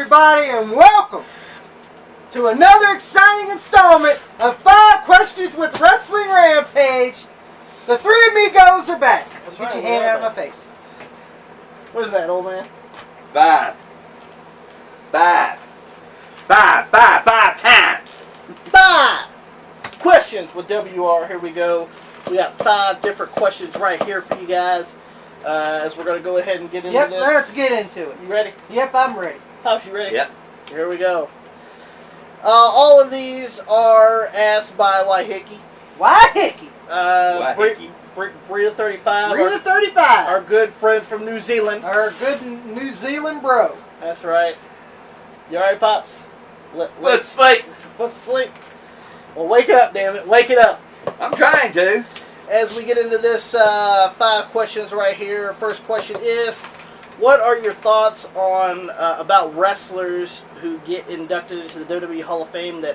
everybody, and welcome to another exciting installment of 5 Questions with Wrestling Rampage. The three amigos are back. That's Get right, your hand out of my face. What is that, old man? Five times. 5 questions with WR. Here we go. We got 5 different questions right here for you guys. As we're going to go ahead and get into this. Yep, let's get into it. You ready? Yep, I'm ready. Pops, you ready? Yep. Here we go. All of these are asked by Waihiki. Waihiki. Breeder 35. Breeder 35. Our good friend from New Zealand. Our good New Zealand bro. That's right. You alright, Pops? Let's sleep. Let's sleep. Well, wake up, damn it. Wake it up. I'm trying to. As we get into this 5 questions right here, first question is, what are your thoughts on about wrestlers who get inducted into the WWE Hall of Fame that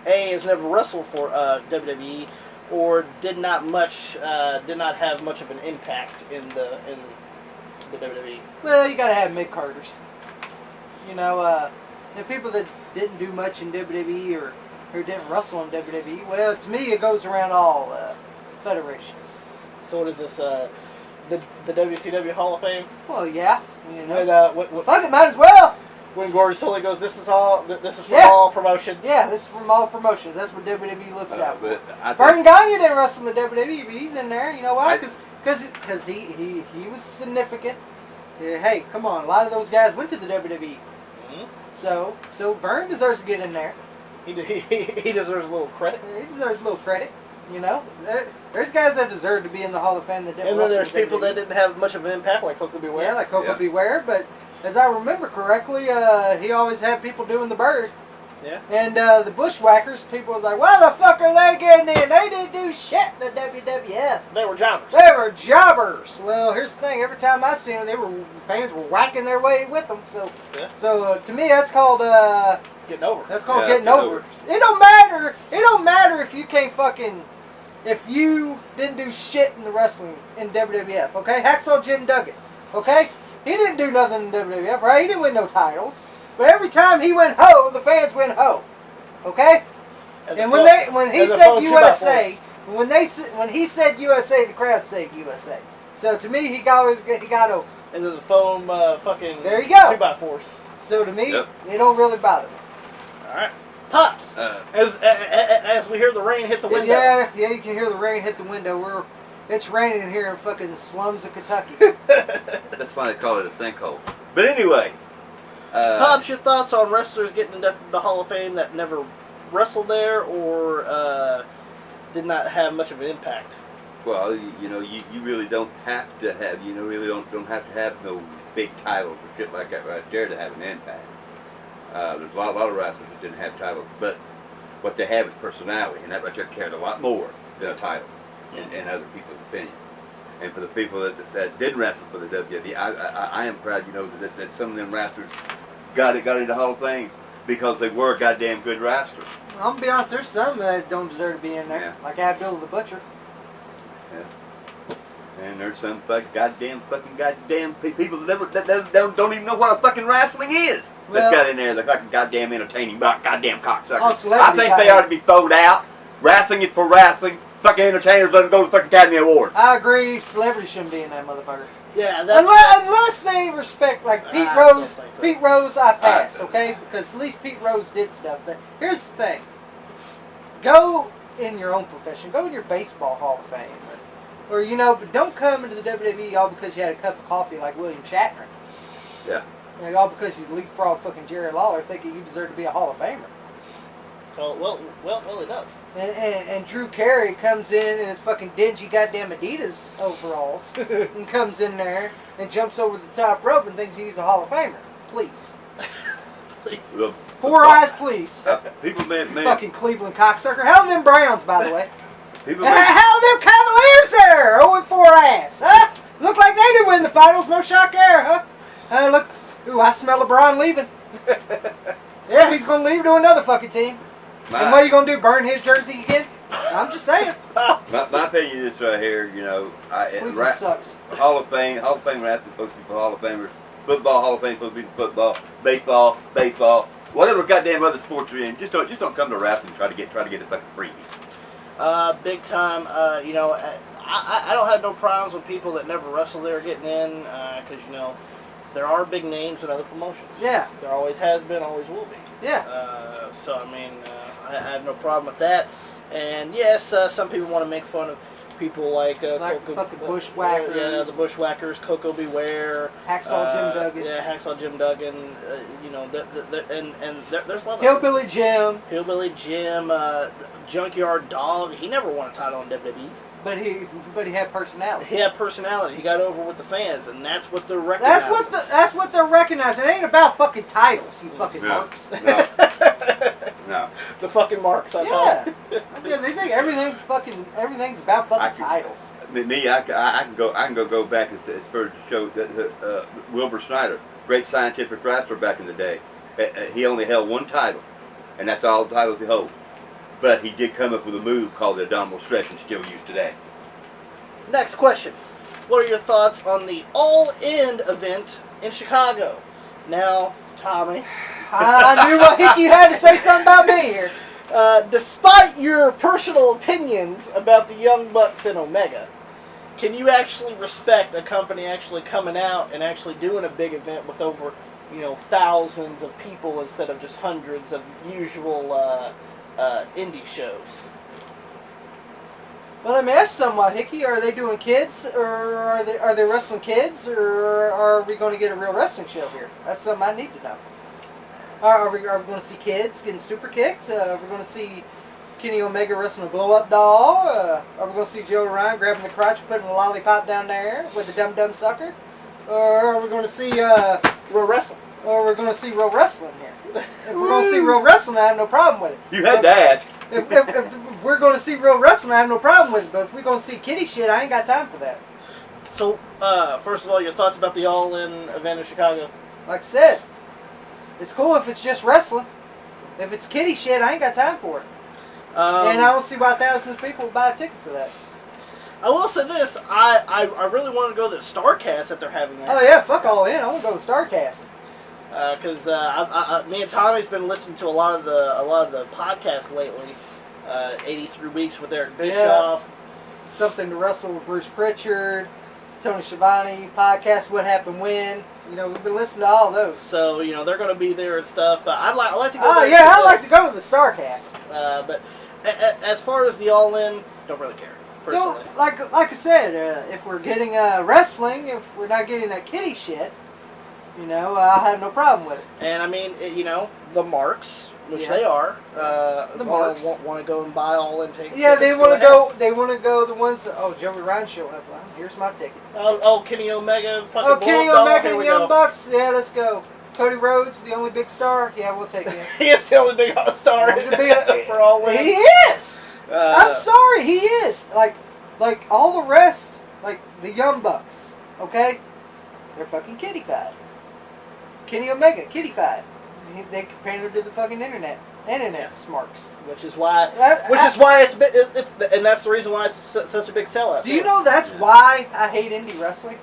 A, has never wrestled for WWE or did not have much of an impact in the WWE? Well, you gotta have mid-carders. You know, the people that didn't do much in WWE or who didn't wrestle in WWE, well, to me, it goes around all federations. So what is this, the WCW Hall of Fame? Well, yeah. You know. Fuck it, might as well. When Gordon Sully goes, this is from all promotions. Yeah, this is from all promotions. That's what WWE looks out for. But Vern Gagne didn't wrestle in the WWE, but he's in there. You know why? Because he was significant. Hey, come on. A lot of those guys went to the WWE. Mm-hmm. So Vern deserves to get in there. He deserves a little credit. He deserves a little credit. You know, there's guys that deserve to be in the Hall of Fame that didn't. And then there's people that didn't have much of an impact, like Coco Beware. Yeah, like Coco Beware. But as I remember correctly, he always had people doing the bird. Yeah. And the Bushwhackers, people was like, "Why the fuck are they getting in? They didn't do shit in the WWF. They were jobbers. They were jobbers." Well, here's the thing: every time I seen them, fans were whacking their way with them. So, to me, that's called getting over. That's called getting over. It don't matter. It don't matter if you can't fucking. If you didn't do shit in the wrestling in WWF, okay? Hacksaw Jim Duggan, okay? He didn't do nothing in WWF, right? He didn't win no titles. But every time he went ho, the fans went ho, okay? And when he said USA, when he said USA, the crowd said USA. So to me, he got over. And then the foam fucking there you go 2x4s. So to me, it don't really bother me. All right. Pops, as we hear the rain hit the window. Yeah, you can hear the rain hit the window. It's raining here in fucking slums of Kentucky. That's why they call it a sinkhole. But anyway. Pops, your thoughts on wrestlers getting inducted to the Hall of Fame that never wrestled there or did not have much of an impact? Well, you really don't have to have, don't have to have no big titles or shit like that right there to have an impact. There's a lot of wrestlers that didn't have titles, but what they have is personality, and that right there carried a lot more than a title, in other people's opinion. And for the people that did wrestle for the WWE, I am proud, that some of them wrestlers got into the Hall of Fame because they were goddamn good wrestlers. I'm gonna be honest, there's some that don't deserve to be in there, like Abdullah the Butcher. Yeah. And there's some goddamn people that don't even know what a fucking wrestling is. That's got in there, the fucking goddamn entertaining, goddamn cocksuckers. I think they ought to be thrown out. Wrestling is for wrestling. Fucking entertainers let them go to the fucking Academy Awards. I agree. Celebrities shouldn't be in that motherfucker. Yeah, that's unless they respect, like Pete Rose. Pete Rose, I pass, okay? Because at least Pete Rose did stuff. But here's the thing: go in your own profession. Go in your baseball Hall of Fame, or but don't come into the WWE all because you had a cup of coffee like William Shatner. Yeah. All because you leapfrog fucking Jerry Lawler thinking you deserve to be a Hall of Famer. Well, it does. And Drew Carey comes in his fucking dingy goddamn Adidas overalls and comes in there and jumps over the top rope and thinks he's a Hall of Famer. Please. Please. 4 eyes, please. People fucking Cleveland cocksucker. How are them Browns, by the way? How are them Cavaliers there? 0-4 ass, huh? Look like they didn't win the finals. No shock there, huh? Look. Ooh, I smell LeBron leaving. Yeah, he's going to leave to another fucking team. And what are you going to do, burn his jersey again? I'm just saying. My opinion is right here, Cleveland sucks. Hall of Fame wrestling supposed to be for Hall of Famers. football Hall of Fame supposed to be football, baseball, whatever goddamn other sports you're in. Just don't come to wrestling and try to get a fucking freebie. Big time. You know, I don't have no problems with people that never wrestle there getting in, because you know there are big names in other promotions. Yeah. There always has been, always will be. Yeah. So I mean, I have no problem with that. And yes, some people want to make fun of people like Coco, fucking bushwhackers. Yeah, the bushwhackers, Coco Beware, Hacksaw Jim Duggan. Yeah, Hacksaw Jim Duggan. You know, and there's a lot of Hillbilly Jim. Hillbilly Jim, Junkyard Dog. He never won a title in WWE. But he had personality. He had personality. He got over with the fans, and that's what they're recognizing. That's what they're recognizing. It ain't about fucking titles, you fucking marks. No. No. The fucking marks. Yeah. Yeah, they think everything's about fucking titles. Me, I can go back and further to show that Wilbur Snyder, great scientific wrestler back in the day. He only held one title, and that's all the titles he holds. But he did come up with a move called the abdominal stretch and still used today. Next question. What are your thoughts on the All In event in Chicago? Now, Tommy. I knew what Hickey had to say something about me here. Despite your personal opinions about the Young Bucks and Omega, can you actually respect a company actually coming out and actually doing a big event with over, you know, thousands of people instead of just hundreds of usual indie shows? Well, let me ask somewhat, Hickey. Are they doing kids, or are they wrestling kids, or are we going to get a real wrestling show here? That's something I need to know. Are we going to see kids getting super kicked? Are we going to see Kenny Omega wrestling a blow-up doll? Are we going to see Joe Ryan grabbing the crotch and putting a lollipop down there with a dum-dum sucker? Or are we going to see real wrestling? Or we're going to see real wrestling here? If we're going to see real wrestling, I have no problem with it. You had to ask. If we're going to see real wrestling, I have no problem with it. But if we're going to see kiddie shit, I ain't got time for that. So, first of all, your thoughts about the All In event in Chicago? Like I said, it's cool if it's just wrestling. If it's kiddie shit, I ain't got time for it. And I don't see why thousands of people would buy a ticket for that. I will say this: I really want to go to the Starcast that they're having there. Oh yeah, fuck All In. I want to go to Starcast. Because me and Tommy's been listening to a lot of the podcasts lately. 83 Weeks with Eric Bischoff. Yeah. Something to Wrestle with Bruce Pritchard. Tony Schiavone podcast. What Happened When. You know, we've been listening to all those. So you know they're going to be there and stuff. I'd like to go. Oh yeah, I'd like to go to the Starcast. But as far as the All In, don't really care. Personally. No, like I said, if we're getting wrestling, if we're not getting that kiddie shit, you know, I have no problem with it. And I mean, you know, the marks, which yeah. they are, the marks want to go and buy All In tickets. Yeah, they want to go. They want to go. The ones that Joey Ryan showing up. Well, here's my ticket. Kenny Omega. Fucking Kenny Omega and Young Bucks. Yeah, let's go. Cody Rhodes, the only big star. Yeah, we'll take him. He is the only big star for All In. He is. I'm sorry, he is. Like all the rest, like the Young Bucks. Okay, they're fucking kiddified. Kenny Omega, kiddified. They pander to the fucking internet smarks. Which is why and that's the reason why it's such a big sellout. Do you know that's why I hate indie wrestling?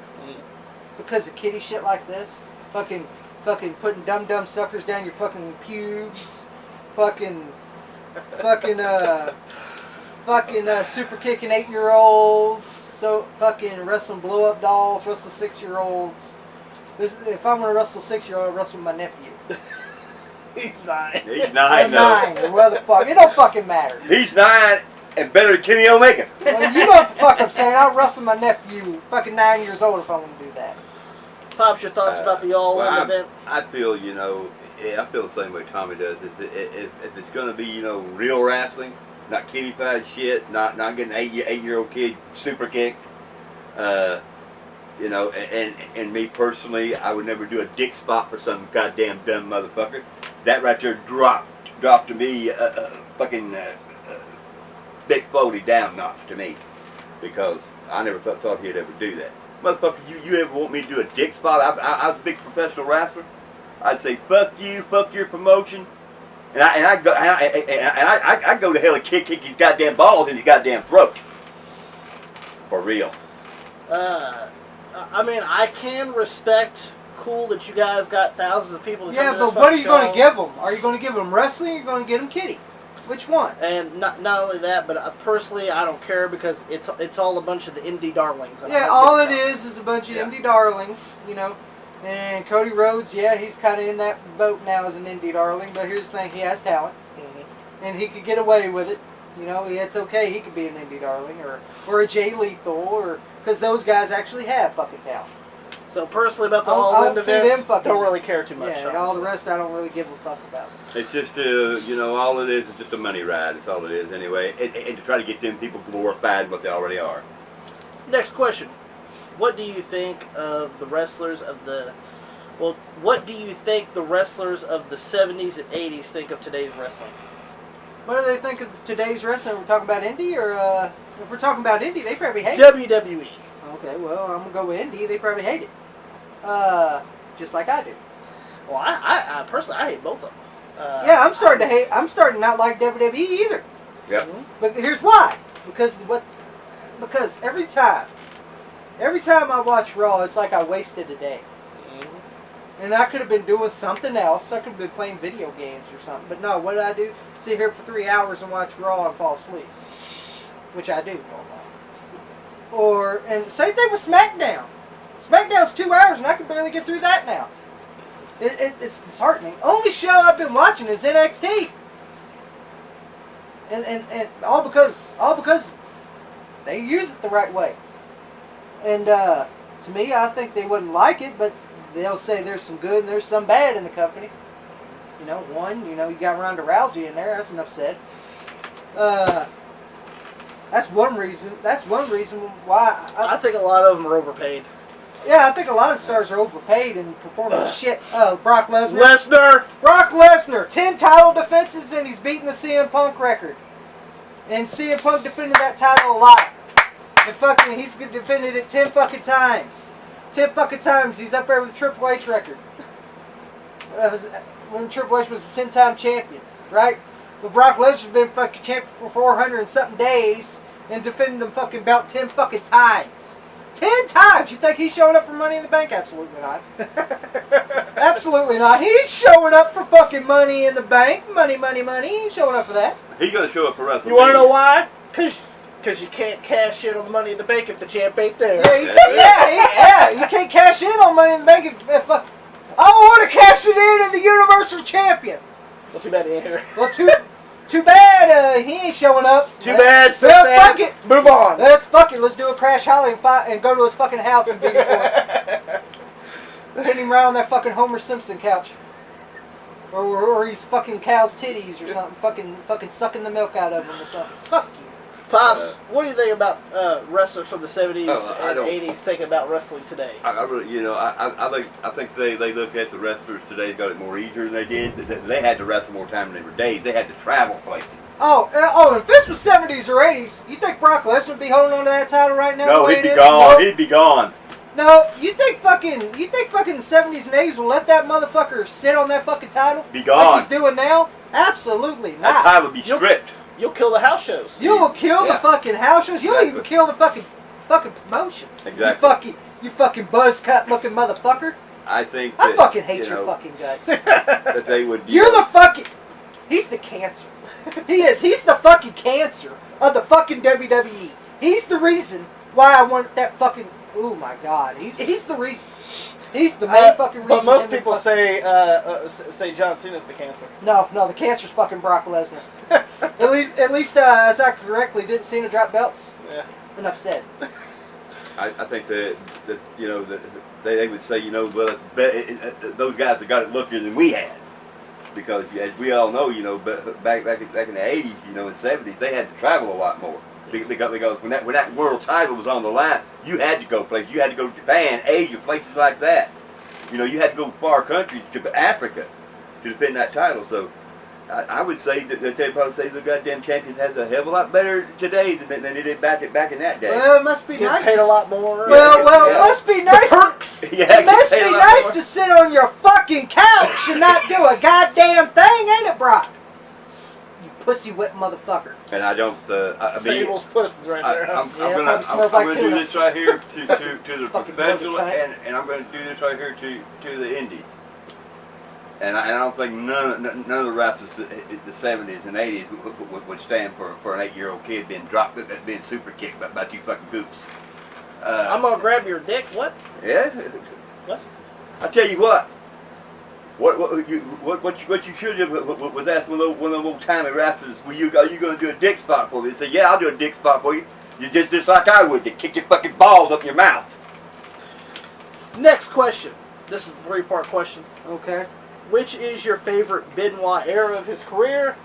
Because of kiddie shit like this. Fucking putting dum-dum suckers down your fucking pubes. Fucking super kicking 8-year-olds. So fucking wrestling blow-up dolls, wrestle 6-year-olds. If I'm gonna wrestle 6-year-old, I'll wrestle with my nephew. He's 9. He's 9. I'm 9. What the fuck? It don't fucking matter. He's 9 and better than Kenny Omega. Well, you know what the fuck I'm saying. I'll wrestle my nephew, fucking 9 years old, if I want to do that. Pops, your thoughts about the All In event? I feel, you know, I feel the same way Tommy does. If it's going to be, you know, real wrestling, not kiddified shit, not getting 8-year-old kid super kicked, you know, and me personally, I would never do a dick spot for some goddamn dumb motherfucker. That right there dropped to me fucking Big Foley down notch to me, because I never thought he'd ever do that. Motherfucker, you ever want me to do a dick spot? I was a big professional wrestler. I'd say fuck you, fuck your promotion, and I go to hell and kick his goddamn balls in his goddamn throat. For real. I mean, I can respect cool that you guys got thousands of people to come Yeah, to this but what are you show. going to give them? Are you going to give them wrestling or are you going to get them kitty? Which one? And not only that, but personally, I don't care because it's all a bunch of the indie darlings. Yeah, all it is a bunch of indie darlings, you know. And Cody Rhodes, yeah, he's kind of in that boat now as an indie darling. But here's the thing, he has talent. Mm-hmm. And he could get away with it. You know, it's okay. He could be an indie darling or a Jay Lethal, or because those guys actually have fucking talent. So personally, about the I all don't in see them fucking. don't really care too much. Yeah, honestly. all the rest I don't really give a fuck about. It's just, you know, all it is just a money ride. That's all it is, anyway. And to try to get them people glorified what they already are. Next question: what do you think of the wrestlers of the? Well, what do you think the wrestlers of the 70s and 80s think of today's wrestling? What do they think of today's wrestling? We're talking about indie, or if we're talking about indie, they probably hate it. WWE. Okay, well, I'm gonna go with indie. They probably hate it, just like I do. Well, I personally I hate both of them. Yeah, I'm starting to hate. I'm starting to not like WWE either. Yep. But here's why. Because every time I watch Raw, it's like I wasted a day. And I could have been doing something else. I could have been playing video games or something. But no, what did I do? Sit here for 3 hours and watch Raw and fall asleep. Which I do. And same thing with SmackDown. SmackDown's 2 hours and I can barely get through that now. It's disheartening. Only show I've been watching is NXT. And all because they use it the right way. And to me, I think they wouldn't like it, but they'll say there's some good and there's some bad in the company. You know, you got Ronda Rousey in there. That's enough said. That's one reason. That's one reason why I think a lot of them are overpaid. Yeah, I think a lot of stars are overpaid and performing shit. Brock Lesnar. Brock Lesnar, 10 title defenses and he's beating the CM Punk record. And CM Punk defended that title a lot. And he's defended it 10 fucking times. 10 fucking times. He's up there with the Triple H record. When Triple H was a 10-time champion, right? But Brock Lesnar's been fucking champion for 400 and something days and defending them fucking belt 10 fucking times. 10 times! You think he's showing up for Money in the Bank? Absolutely not. Absolutely not. He's showing up for fucking Money in the Bank. Money. He ain't showing up for that. He's going to show up for WrestleMania. You want to know why? Because you can't cash in on Money in the Bank if the champ ain't there. Yeah. You can't cash in on Money in the Bank if I want to cash it in the Universal Champion. Well, too bad he ain't here. Well, too bad he ain't showing up. Too bad. Fuck it. Move on. Let's fuck it. Let's do a Crash Holly and go to his fucking house and beat him for it. Pin him right on that fucking Homer Simpson couch. Or he's fucking cow's titties or something. Fucking sucking the milk out of him or something. Fuck you. Pops, what do you think about wrestlers from the 70s and 80s thinking about wrestling today? I really, you know, I think they look at the wrestlers today, got it more easier than they did. They had to wrestle more time than they were days. They had to travel places. If this was 70s or 80s, you think Brock Lesnar would be holding on to that title right now? No, he'd be gone. He'd be gone. No, you think fucking the 70s and 80s will let that motherfucker sit on that fucking title? Be gone. Like he's doing now? Absolutely not. That title would be stripped. You'll kill the house shows. You will kill the fucking house shows. You'll even kill the fucking promotion. Exactly. You fucking buzz cut looking motherfucker. I think I fucking hate your fucking guts. That they would. You're the fucking. He's the cancer. He is. He's the fucking cancer of the fucking WWE. He's the reason why I want that fucking. Oh my god. He's the reason. He's the main fucking reason. But most people say John Cena's the cancer. No, the cancer's fucking Brock Lesnar. At least as I correctly didn't Cena drop belts. Yeah. Enough said. I think that you know that they would say, you know, well, those guys have got it luckier than we had, because as we all know, you know, back in the 80s, you know, and 70s, they had to travel a lot more. Because when that world title was on the line, you had to go places. You had to go to Japan, Asia, places like that. You know, you had to go far countries to Africa to defend that title. So I would say that they'd probably say the goddamn champions has a hell of a lot better today than they did back in that day. Well, it must be nice. Paid a lot more. Well, it must be nice. It must be nice to sit on your fucking couch and not do a goddamn thing, ain't it, Brock? You pussy whip motherfucker. And I don't. I mean, Sable's pussies right there. Yeah, probably smells like gonna do tuna. this right here to the Fucking professional, bloody cunt. and I'm going to do this right here to the indies. And I don't think none of the wrestlers in the 70s and 80s would stand for an 8-year-old kid being dropped, being super kicked by two fucking goops. I'm gonna grab your dick. What? Yeah. What? I tell you what. What you should have was ask one of them old timey wrestlers, are you going to do a dick spot for me? They say, yeah, I'll do a dick spot for you. You just like I would, to kick your fucking balls up your mouth. Next question. This is a 3-part question. Okay. Which is your favorite Benoit era of his career?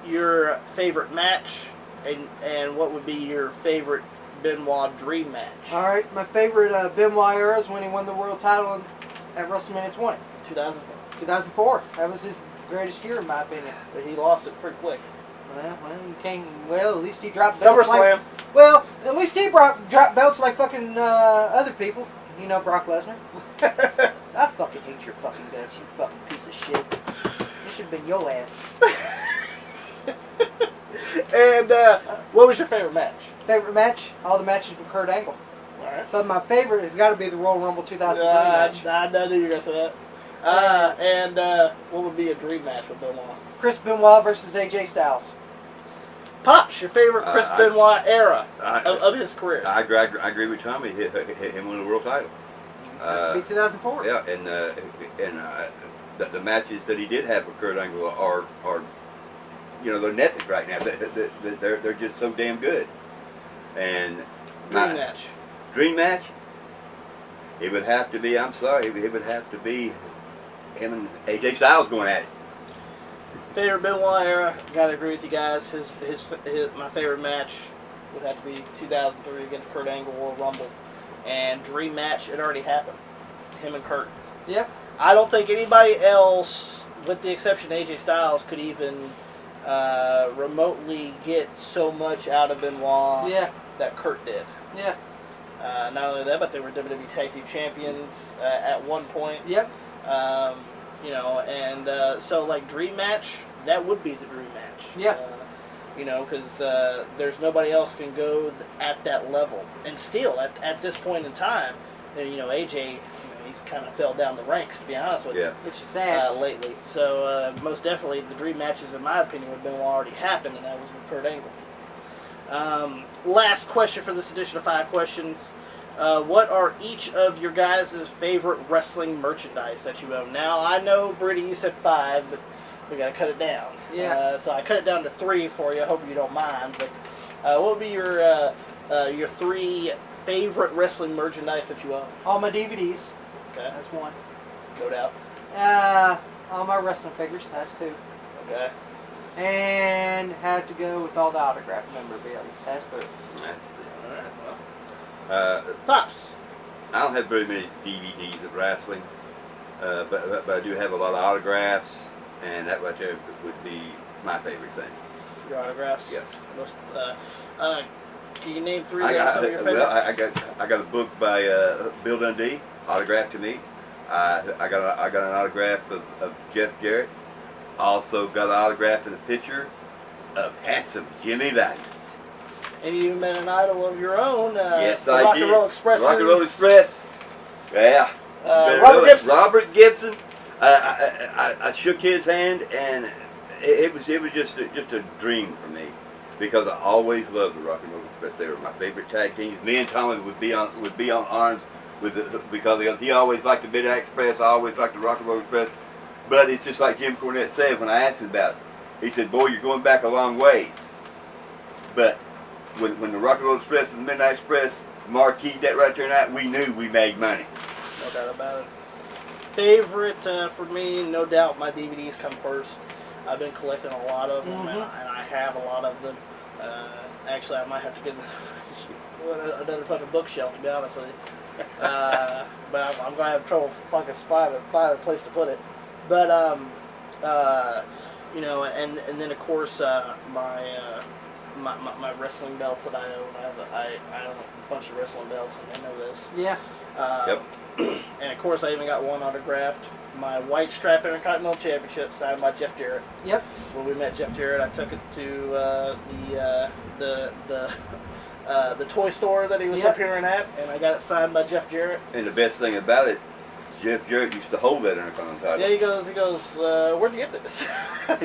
Your favorite match? And what would be your favorite Benoit dream match? Alright, my favorite Benoit era is when he won the world title at WrestleMania 20. 2004. 2004. That was his greatest year, in my opinion. But he lost it pretty quick. Well, you can't. Well, at least he dropped belts SummerSlam. like. Well, at least he dropped belts like fucking other people. You know, Brock Lesnar. I fucking hate your fucking guts, you fucking piece of shit. This should have been your ass. And what was your favorite match? Favorite match? All the matches with Kurt Angle. Alright. But my favorite has got to be the Royal Rumble 2003 match. I knew you were going to say that. And what would be a dream match with Benoit? Chris Benoit versus AJ Styles. Pops, your favorite Chris Benoit era of his career? I agree with Tommy. Him win the world title. That's be 2004. Yeah, and the matches that he did have with Kurt Angle are you know, they're epic right now. They're just so damn good. And Dream match. Dream match. It would have to be. I'm sorry. It would have to be him and AJ Styles going at it. Favorite Benoit era? Gotta agree with you guys. His my favorite match would have to be 2003 against Kurt Angle Royal Rumble. And dream match, it already happened. Him and Kurt. Yep. I don't think anybody else, with the exception of AJ Styles, could even remotely get so much out of Benoit that Kurt did. Yeah. Not only that, but they were WWE Tag Team Champions at one point. Yep. You know, and so like dream match, that would be the dream match. Yeah. You know, because there's nobody else can go at that level. And still, at this point in time, you know, AJ, you know, he's kind of fell down the ranks, to be honest with you. Which is sad. Lately. So, most definitely, the dream matches, in my opinion, would have been already happened, and that was with Kurt Angle. Last question for this edition of 5 questions. What are each of your guys' favorite wrestling merchandise that you own? Now, I know, Brittany, you said 5, but we got to cut it down. Yeah. So I cut it down to 3 for you. I hope you don't mind. But what would be your 3 favorite wrestling merchandise that you own? All my DVDs. Okay. That's 1. No doubt. All my wrestling figures. That's 2. Okay. And had to go with all the autograph memorabilia. That's 3. Pops. I don't have very many DVDs of wrestling, but I do have a lot of autographs, and that right there would be my favorite thing. Your autographs? Yes. Most, can you name 3 of some of your favorites? Well, I got a book by Bill Dundee, autographed to me. I got an autograph of Jeff Jarrett. Also got an autograph and a picture of handsome Jimmy Valiant. And you even been an idol of your own. Yes, the I Rock did. and Roll Express. Rock and Roll Express. Yeah. Robert Gibson. Robert Gibson. I shook his hand, and it was just a dream for me, because I always loved the Rock and Roll Express. They were my favorite tag teams. Me and Tommy would be on arms because he always liked the Midnight Express. I always liked the Rock and Roll Express. But it's just like Jim Cornette said when I asked him about it. He said, "Boy, you're going back a long ways." But when the Rock and Roll Express and the Midnight Express marqueed that right there and that, we knew we made money. No doubt about it. Favorite for me, no doubt, my DVDs come first. I've been collecting a lot of them, and I have a lot of them. Actually, I might have to get another fucking bookshelf, to be honest with you. But I'm going to have trouble fucking finding a place to put it. But, you know, and then, of course, my wrestling belts that I own. I own a bunch of wrestling belts, and they know this. Yeah. Yep. And of course, I even got one autographed. My white strap Intercontinental Championship signed by Jeff Jarrett. Yep. When we met Jeff Jarrett, I took it to the toy store that he was appearing at, and I got it signed by Jeff Jarrett. And the best thing about it, Jeff Jarrett used to hold that Intercontinental title. Yeah, he goes, where'd you get this?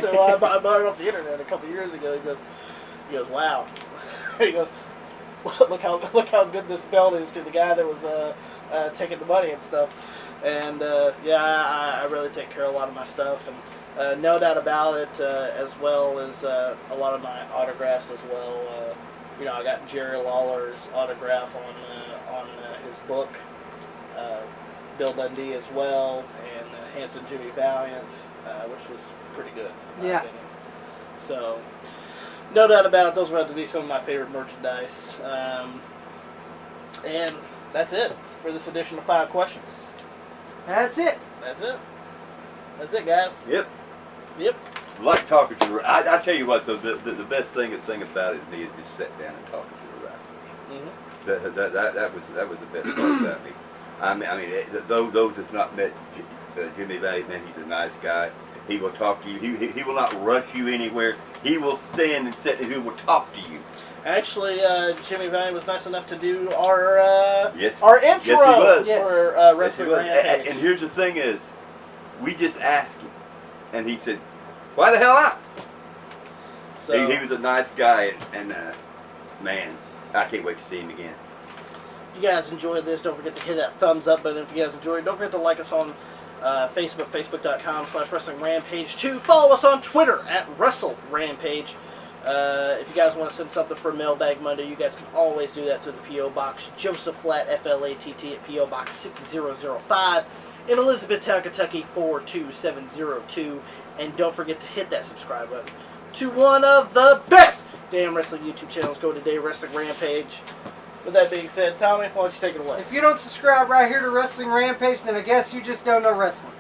So I bought it off the internet a couple years ago. He goes, wow. He goes, look how good this belt is to the guy that was taking the money and stuff. And I really take care of a lot of my stuff, and no doubt about it, as well as a lot of my autographs as well. I got Jerry Lawler's autograph on his book, Bill Dundee as well, and Hanson Jimmy Valiant, which was pretty good. In my opinion. So, no doubt about it, those were about to be some of my favorite merchandise. And that's it for this edition of 5 Questions. That's it. That's it, guys. Yep. Yep. Like talking to the I tell you what, the best thing about it to me is just sit down and talking to the wrestlers. Mm-hmm. That was the best part about me. I mean, those that's not met Jimmy Valiant, man, he's a nice guy. He will talk to you. He will not rush you anywhere. He will stand and sit and he will talk to you. Actually, Jimmy Valiant was nice enough to do our yes. our intro yes, he was. for Wrestling Rampage. And here's the thing is, we just asked him, and he said, "Why the hell not?" So, he was a nice guy, and man, I can't wait to see him again. If you guys enjoyed this, don't forget to hit that thumbs up button. If you guys enjoyed it, don't forget to like us on Facebook, facebook.com/WrestlingRampage2. Follow us on Twitter at WrestleRampage. If you guys want to send something for Mailbag Monday, you guys can always do that through the P.O. Box, Joseph Flatt, F-L-A-T-T, at P.O. Box 6005 in Elizabethtown, Kentucky 42702. And don't forget to hit that subscribe button to one of the best damn wrestling YouTube channels. Go today, Wrestling Rampage. With that being said, Tommy, why don't you take it away? If you don't subscribe right here to Wrestling Rampage, then I guess you just don't know wrestling.